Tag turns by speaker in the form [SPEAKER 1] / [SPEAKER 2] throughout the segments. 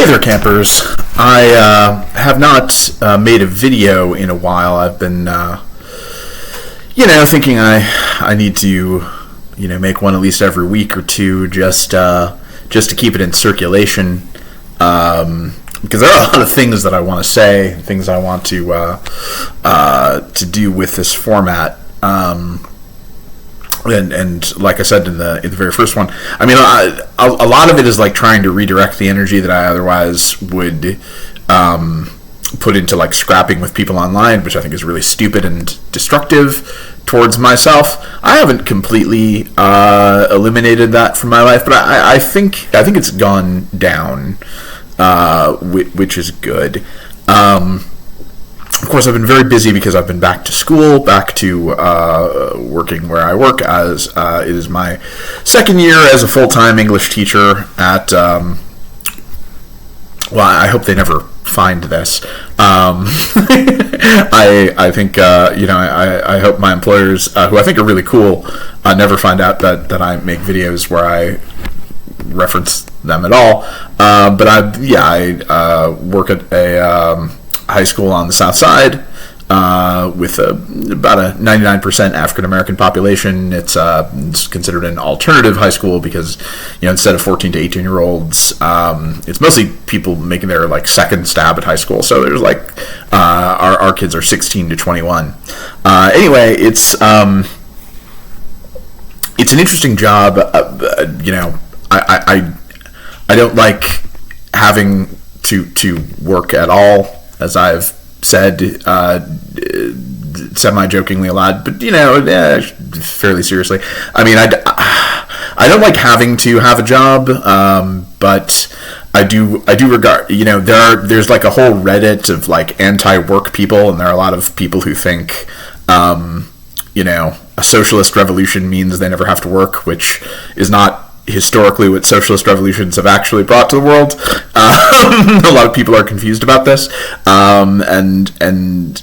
[SPEAKER 1] Hey there, campers. I have not made a video in a while. I've been, thinking I need to, make one at least every week or two, just to keep it in circulation. Because there are a lot of things that I want to say, things I want to do with this format. And like I said in the very first one, I mean, a lot of it is like trying to redirect the energy that I otherwise would put into like scrapping with people online, which I think is really stupid and destructive towards myself. I haven't completely eliminated that from my life, but I think it's gone down, which is good. Of course, I've been very busy because I've been back to school, back to working where I work, as it is my second year as a full-time English teacher at, I hope they never find this. I think, I hope my employers, who I think are really cool, never find out that I make videos where I reference them at all. But I work at a high school on the south side with about a 99% African American population. It's considered an alternative high school because instead of 14 to 18 year olds, it's mostly people making their like second stab at high school. So there's like our kids are 16 to 21. Anyway, it's an interesting job. I don't like having to work at all, as I've said, semi-jokingly a lot, but fairly seriously. I mean, I don't like having to have a job, but I do regard. There's like a whole Reddit of like anti-work people, and there are a lot of people who think, a socialist revolution means they never have to work, which is not historically what socialist revolutions have actually brought to the world. A lot of people are confused about this, and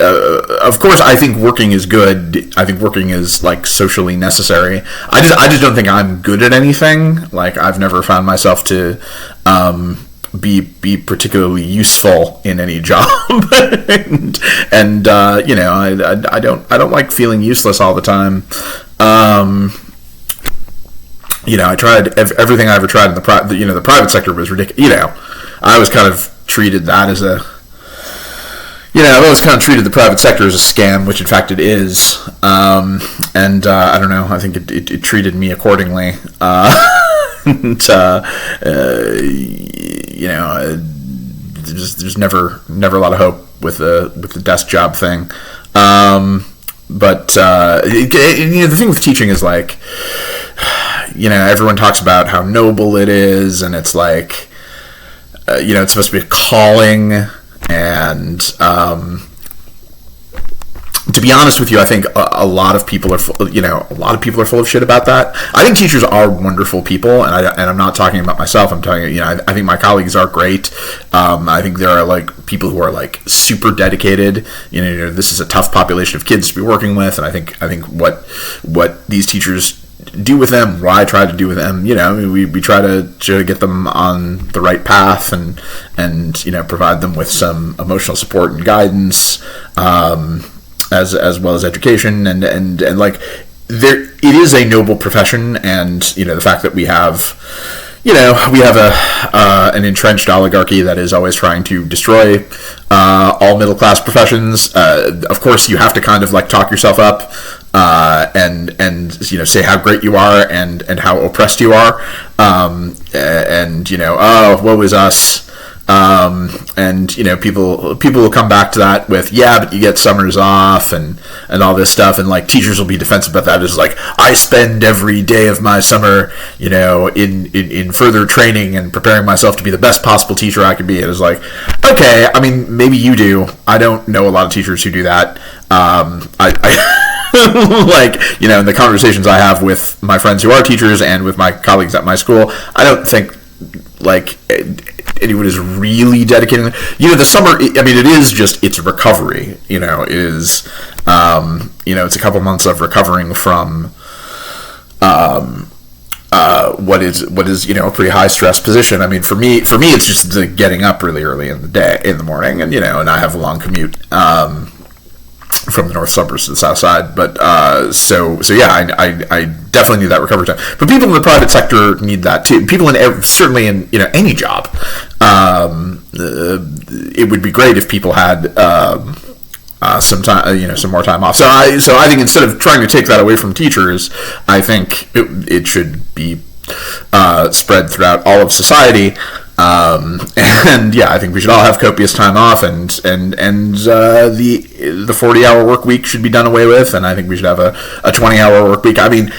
[SPEAKER 1] of course I think working is good. I think working is like socially necessary. I just don't think I'm good at anything. Like I've never found myself to be particularly useful in any job, and I don't like feeling useless all the time. I tried everything I ever tried in the private sector was ridiculous. I was kind of treated that as I've always kind of treated the private sector as a scam, which in fact it is. I don't know. I think it treated me accordingly. There's never a lot of hope with the desk job thing. But the thing with teaching is like, everyone talks about how noble it is, and it's like, it's supposed to be a calling, and to be honest with you, I think a lot of people are full of shit about that. I think teachers are wonderful people, and I'm not talking about myself. I'm talking, I think my colleagues are great. I think there are like people who are like super dedicated. This is a tough population of kids to be working with, and I think what these teachers do with them, what I try to do with them, we try to get them on the right path and provide them with some emotional support and guidance, as well as education, and like it is a noble profession, and the fact that we have an entrenched oligarchy that is always trying to destroy all middle class professions. Of course, you have to kind of like talk yourself up, and say how great you are and how oppressed you are, woe is us. People will come back to that with, but you get summers off and all this stuff, and like teachers will be defensive about that. It's like, I spend every day of my summer, in further training and preparing myself to be the best possible teacher I could be. And it's like, okay, I mean, maybe you do. I don't know a lot of teachers who do that. I like, in the conversations I have with my friends who are teachers and with my colleagues at my school, I don't think like anyone is really dedicating. The summer, I mean, it is just, it's recovery. It is, it's a couple months of recovering from what is a pretty high stress position. I mean, for me it's just the getting up really early in the morning, and and I have a long commute from the north suburbs to the south side. But so yeah, I definitely need that recovery time. But people in the private sector need that too. People certainly in any job. It would be great if people had some time, some more time off. So I think instead of trying to take that away from teachers, I think it should be spread throughout all of society. And yeah, I think we should all have copious time off, and the 40-hour work week should be done away with, and I think we should have a 20-hour work week. I mean,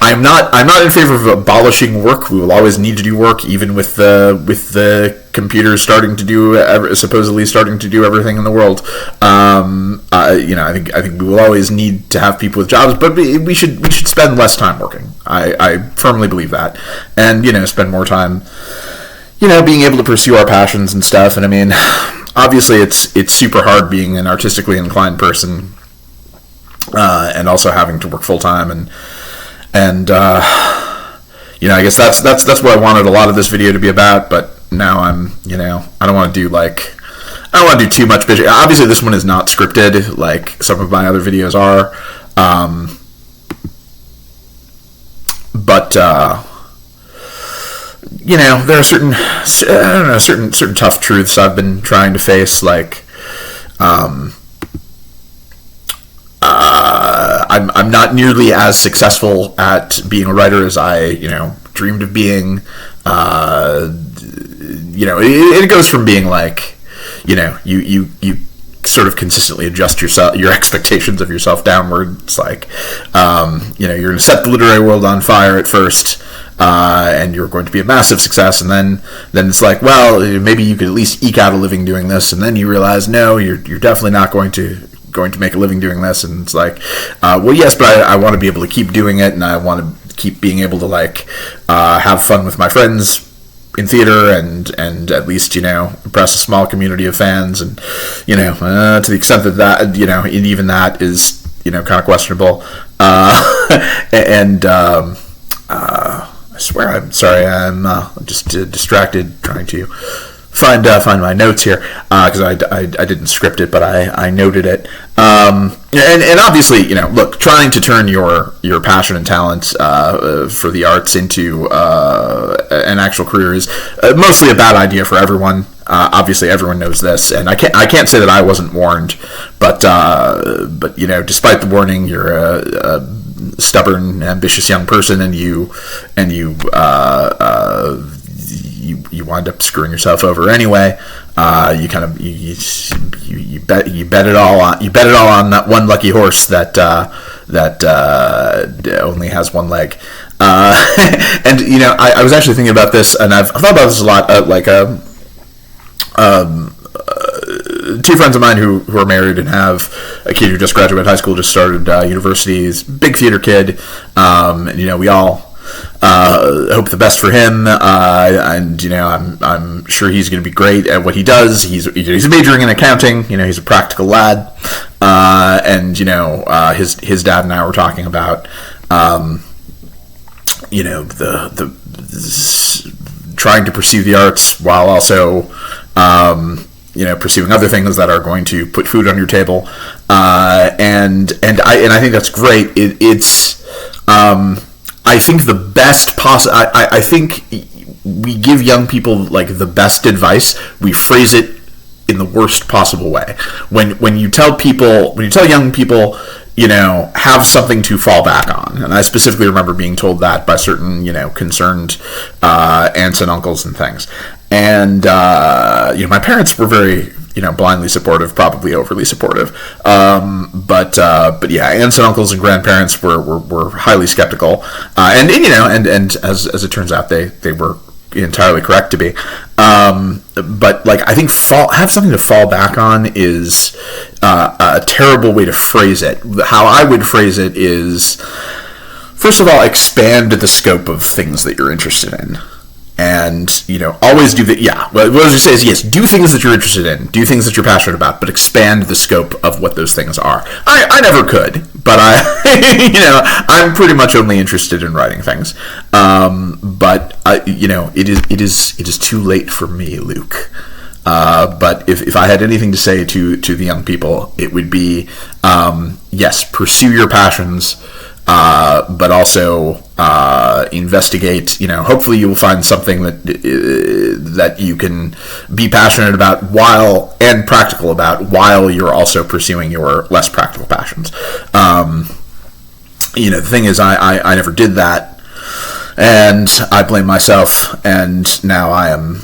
[SPEAKER 1] I'm not in favor of abolishing work. We will always need to do work, even with the computers supposedly starting to do everything in the world. I think we will always need to have people with jobs, but we should spend less time working. I firmly believe that, and spend more time, being able to pursue our passions and stuff. And I mean, obviously, it's super hard being an artistically inclined person, and also having to work full time and I guess that's what I wanted a lot of this video to be about. But now I don't want to do too much bitching. Obviously, this one is not scripted like some of my other videos are, but there are certain tough truths I've been trying to face, like I'm not nearly as successful at being a writer as I dreamed of being. It goes from being like you sort of consistently adjust your expectations of yourself downward. It's like you're going to set the literary world on fire at first, and you're going to be a massive success, and then it's like, well, maybe you could at least eke out a living doing this, and then you realize, no, you're definitely not going to make a living doing this. And it's like, well, yes, but I want to be able to keep doing it, and I want to keep being able to have fun with my friends in theater, and at least impress a small community of fans, and to the extent that even that is kind of questionable. I swear, I'm sorry, I'm just distracted trying to find my notes here, because I didn't script it, but I noted it. And obviously, look, trying to turn your passion and talent for the arts into an actual career is mostly a bad idea for everyone. Obviously, everyone knows this, and I can't say that I wasn't warned, but despite the warning, you're a stubborn, ambitious young person, and you wind up screwing yourself over anyway. You bet it all on that one lucky horse that only has one leg. And I was actually thinking about this, and I've thought about this a lot. Two friends of mine who are married and have a kid who just graduated high school, just started university. He's a big theater kid, and we all hope the best for him, and I'm sure he's going to be great at what he does. He's majoring in accounting. He's a practical lad, and his dad and I were talking about the trying to pursue the arts while also pursuing other things that are going to put food on your table, and I think that's great. It's I think the best I think we give young people the best advice. We phrase it in the worst possible way. When you tell young people, have something to fall back on. And I specifically remember being told that by certain, concerned aunts and uncles and things. And my parents were very, blindly supportive, probably overly supportive. But yeah, aunts and uncles and grandparents were highly skeptical. And as it turns out, they were entirely correct to be. But I think have something to fall back on is a terrible way to phrase it. How I would phrase it is, first of all, expand the scope of things that you're interested in. And, always do that. Yeah, what I was going to say is, yes, do things that you're interested in. Do things that you're passionate about, but expand the scope of what those things are. I never could, but I, I'm pretty much only interested in writing things. But it is too late for me, Luke. But if I had anything to say to the young people, it would be, yes, pursue your passions, but also investigate. Hopefully you will find something that you can be passionate about and practical about while you're also pursuing your less practical passions. The thing is, I never did that, and I blame myself, and now I'm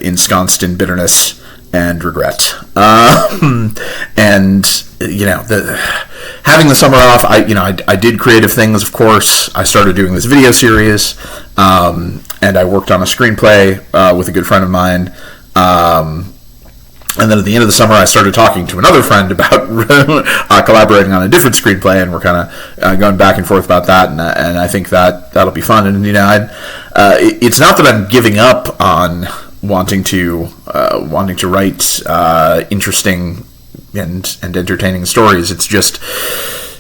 [SPEAKER 1] ensconced in bitterness and regret. And having the summer off, I did creative things. Of course, I started doing this video series, and I worked on a screenplay with a good friend of mine. And then at the end of the summer, I started talking to another friend about collaborating on a different screenplay, and we're kind of going back and forth about that. And I think that'll be fun. And it's not that I'm giving up on wanting to write interesting and entertaining stories. It's just,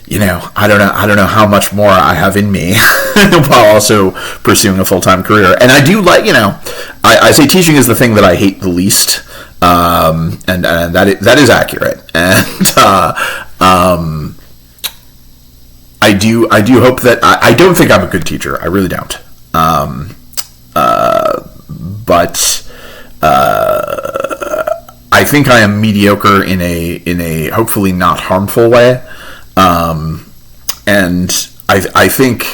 [SPEAKER 1] I don't know how much more I have in me while also pursuing a full-time career. And I do like, I say teaching is the thing that I hate the least. And that is accurate. And I do hope that I don't think I'm a good teacher. I really don't. But I think I am mediocre in a hopefully not harmful way. And I think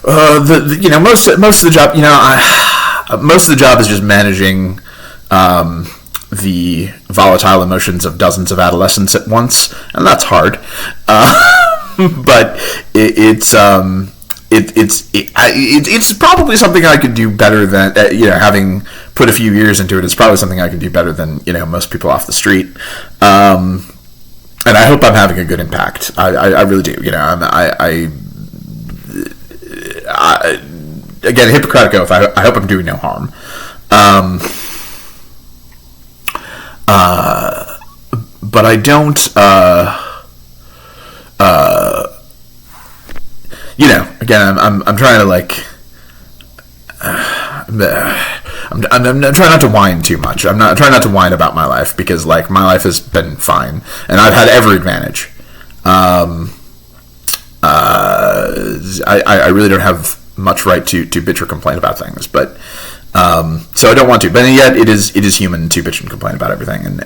[SPEAKER 1] most of the job, most of the job is just managing the volatile emotions of dozens of adolescents at once, and that's hard. But it's probably something I could do better than having put a few years into it. It's probably something I can do better than most people off the street. And I hope I'm having a good impact. I really do. Again, a Hippocratic oath. I hope I'm doing no harm. But I don't. Again, I'm trying to I'm trying not to whine too much. I'm trying not to whine about my life, because my life has been fine and I've had every advantage. I really don't have much right to bitch or complain about things, but so I don't want to. But yet it is human to bitch and complain about everything, and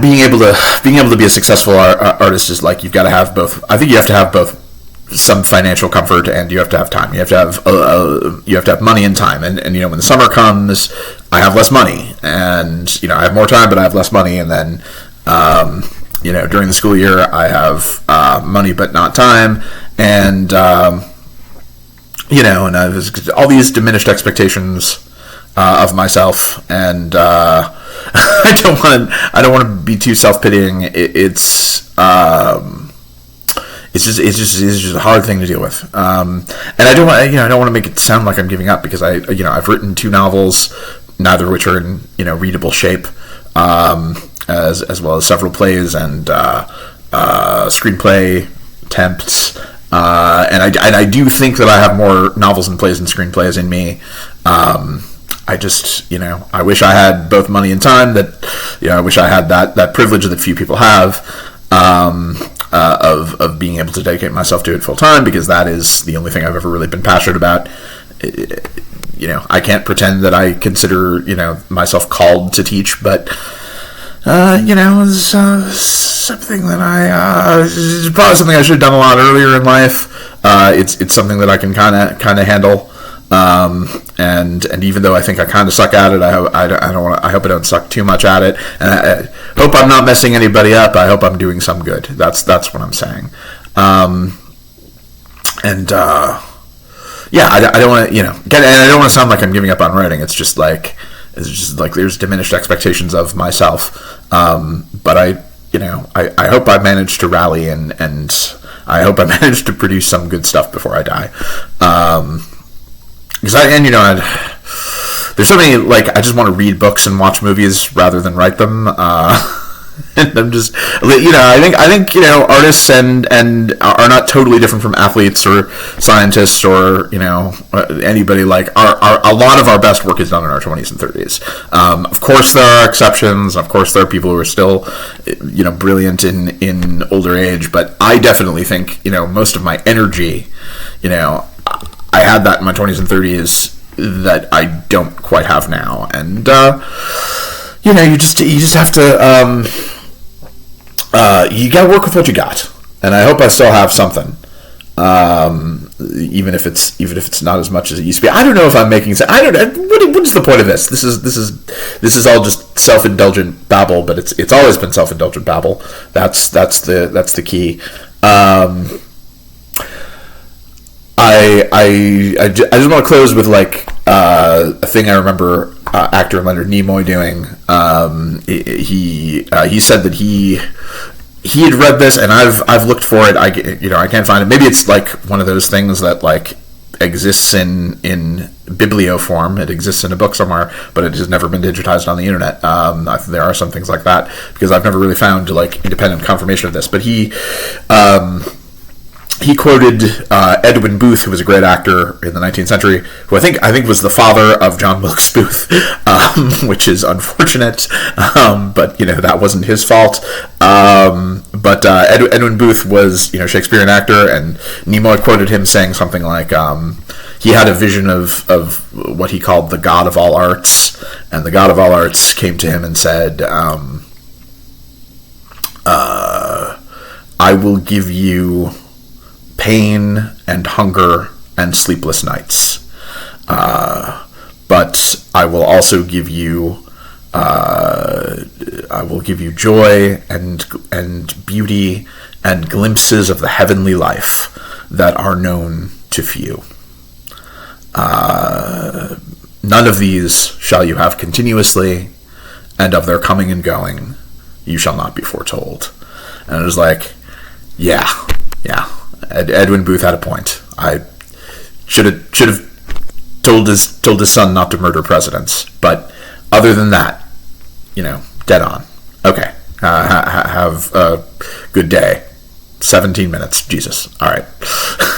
[SPEAKER 1] being able to be a successful artist is you've got to have both. I think you have to have both some financial comfort, and you have to have time. You have to have money and time. And when the summer comes, I have less money, and I have more time, but I have less money. And then during the school year, I have money but not time, and and I have all these diminished expectations of myself, and I don't want to be too self-pitying. It's just a hard thing to deal with, and I don't want to make it sound like I'm giving up, because I've written 2 novels, neither of which are in readable shape, as well as several plays and screenplay attempts, and I do think that I have more novels and plays and screenplays in me. I just I wish I had both money and time. I wish I had that privilege that few people have. Of being able to dedicate myself to it full time, because that is the only thing I've ever really been passionate about. I can't pretend that I consider myself called to teach, but it's something that it's probably something I should have done a lot earlier in life. It's something that I can kind of handle. And even though I think I kind of suck at it, I hope I don't suck too much at it, and I hope I'm not messing anybody up. I hope I'm doing some good. That's what I'm saying. I don't want to, and I don't want to sound like I'm giving up on writing. It's just there's diminished expectations of myself. But I hope I managed to rally, and I hope I managed to produce some good stuff before I die. Because there's so many, like, I just want to read books and watch movies rather than write them. And I'm just, I think artists and are not totally different from athletes or scientists or anybody. Like, a lot of our best work is done in our 20s and 30s. Of course there are exceptions. Of course there are people who are still brilliant in older age, but I definitely think most of my energy, I had that in my 20s and 30s that I don't quite have now. And you just have to you gotta work with what you got, and I hope I still have something, even if it's not as much as it used to be. I don't know if I'm making sense. I don't know what is the point of this. This is all just self-indulgent babble, but it's always been self-indulgent babble. That's the key. I just want to close with like a thing I remember actor Leonard Nimoy doing. He said that he had read this, and I've looked for it. I can't find it. Maybe it's like one of those things that like exists in biblio form. It exists in a book somewhere, but it has never been digitized on the internet. There are some things like that because I've never really found like independent confirmation of this. But he quoted Edwin Booth, who was a great actor in the 19th century, who I think was the father of John Wilkes Booth, which is unfortunate, but that wasn't his fault. But Edwin Booth was Shakespearean actor, and Nimoy quoted him saying something like he had a vision of what he called the God of all arts, and the God of all arts came to him and said, I will give you pain and hunger and sleepless nights, but I will also give you joy and beauty and glimpses of the heavenly life that are known to few. None of these shall you have continuously, and of their coming and going you shall not be foretold. And it was like, yeah. Edwin Booth had a point. I should have told his son not to murder presidents, but other than that, dead on. Okay, have a good day. 17 minutes, Jesus. All right.